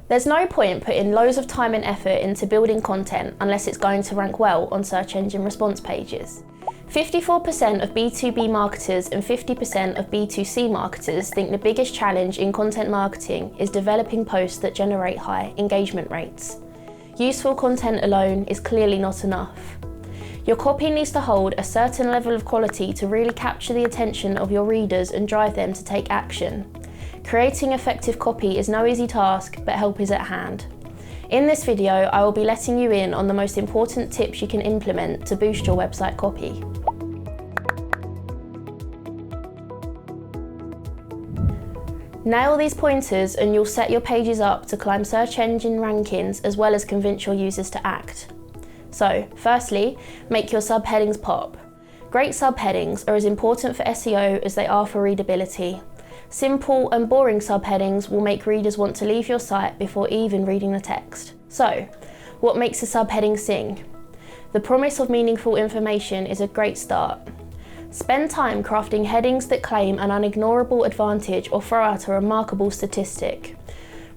There's no point putting loads of time and effort into building content unless it's going to rank well on search engine response pages. 54% of B2B marketers and 50% of B2C marketers think the biggest challenge in content marketing is developing posts that generate high engagement rates. Useful content alone is clearly not enough. Your copy needs to hold a certain level of quality to really capture the attention of your readers and drive them to take action. Creating effective copy is no easy task, but help is at hand. In this video, I will be letting you in on the most important tips you can implement to boost your website copy. Nail these pointers and you'll set your pages up to climb search engine rankings as well as convince your users to act. So, firstly, make your subheadings pop. Great subheadings are as important for SEO as they are for readability. Simple and boring subheadings will make readers want to leave your site before even reading the text. So, what makes a subheading sing? The promise of meaningful information is a great start. Spend time crafting headings that claim an unignorable advantage or throw out a remarkable statistic.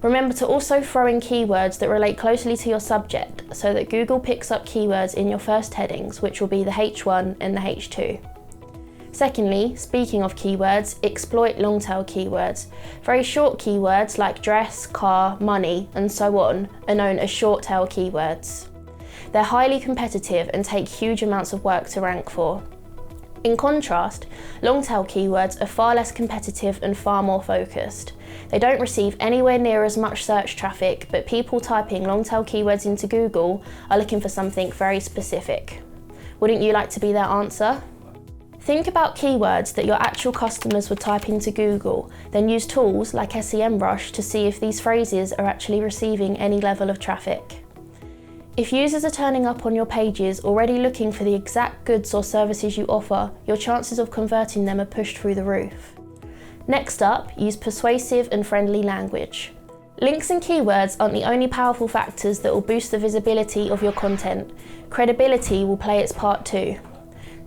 Remember to also throw in keywords that relate closely to your subject so that Google picks up keywords in your first headings, which will be the H1 and the H2. Secondly, speaking of keywords, exploit long-tail keywords. Very short keywords like dress, car, money, and so on are known as short-tail keywords. They're highly competitive and take huge amounts of work to rank for. In contrast, long-tail keywords are far less competitive and far more focused. They don't receive anywhere near as much search traffic, but people typing long-tail keywords into Google are looking for something very specific. Wouldn't you like to be their answer? Think about keywords that your actual customers would type into Google, then use tools like SEMrush to see if these phrases are actually receiving any level of traffic. If users are turning up on your pages already looking for the exact goods or services you offer, your chances of converting them are pushed through the roof. Next up, use persuasive and friendly language. Links and keywords aren't the only powerful factors that will boost the visibility of your content. Credibility will play its part too.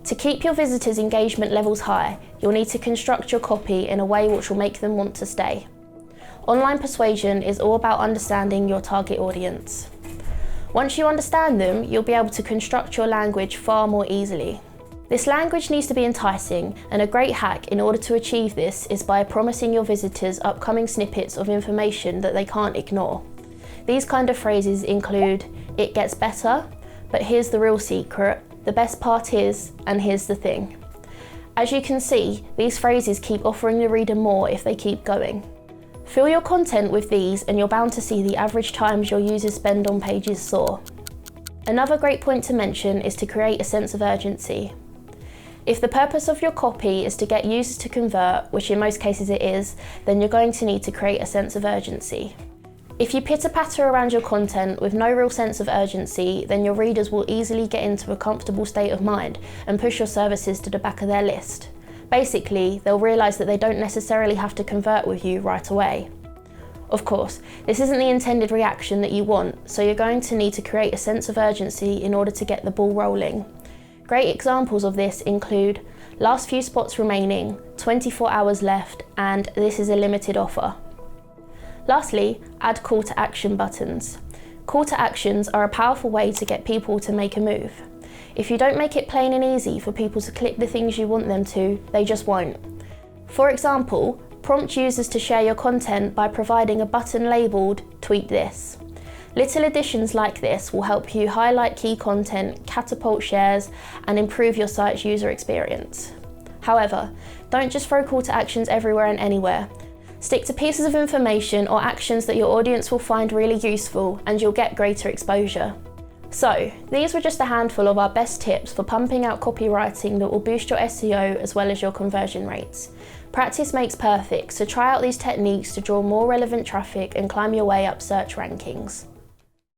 To keep your visitors' engagement levels high, you'll need to construct your copy in a way which will make them want to stay. Online persuasion is all about understanding your target audience. Once you understand them, you'll be able to construct your language far more easily. This language needs to be enticing, and a great hack in order to achieve this is by promising your visitors upcoming snippets of information that they can't ignore. These kind of phrases include, "It gets better," "But here's the real secret," "The best part is," and "Here's the thing." As you can see, these phrases keep offering the reader more if they keep going. Fill your content with these and you're bound to see the average times your users spend on pages soar. Another great point to mention is to create a sense of urgency. If the purpose of your copy is to get users to convert, which in most cases it is, then you're going to need to create a sense of urgency. If you pitter-patter around your content with no real sense of urgency, then your readers will easily get into a comfortable state of mind and push your services to the back of their list. Basically, they'll realise that they don't necessarily have to convert with you right away. Of course, this isn't the intended reaction that you want, so you're going to need to create a sense of urgency in order to get the ball rolling. Great examples of this include "Last few spots remaining," "24 hours left," and "This is a limited offer." Lastly, add call to action buttons. Call to actions are a powerful way to get people to make a move. If you don't make it plain and easy for people to click the things you want them to, they just won't. For example, prompt users to share your content by providing a button labelled "Tweet this." Little additions like this will help you highlight key content, catapult shares, and improve your site's user experience. However, don't just throw call to actions everywhere and anywhere. Stick to pieces of information or actions that your audience will find really useful, and you'll get greater exposure. So, these were just a handful of our best tips for pumping out copywriting that will boost your SEO as well as your conversion rates. Practice makes perfect, so try out these techniques to draw more relevant traffic and climb your way up search rankings.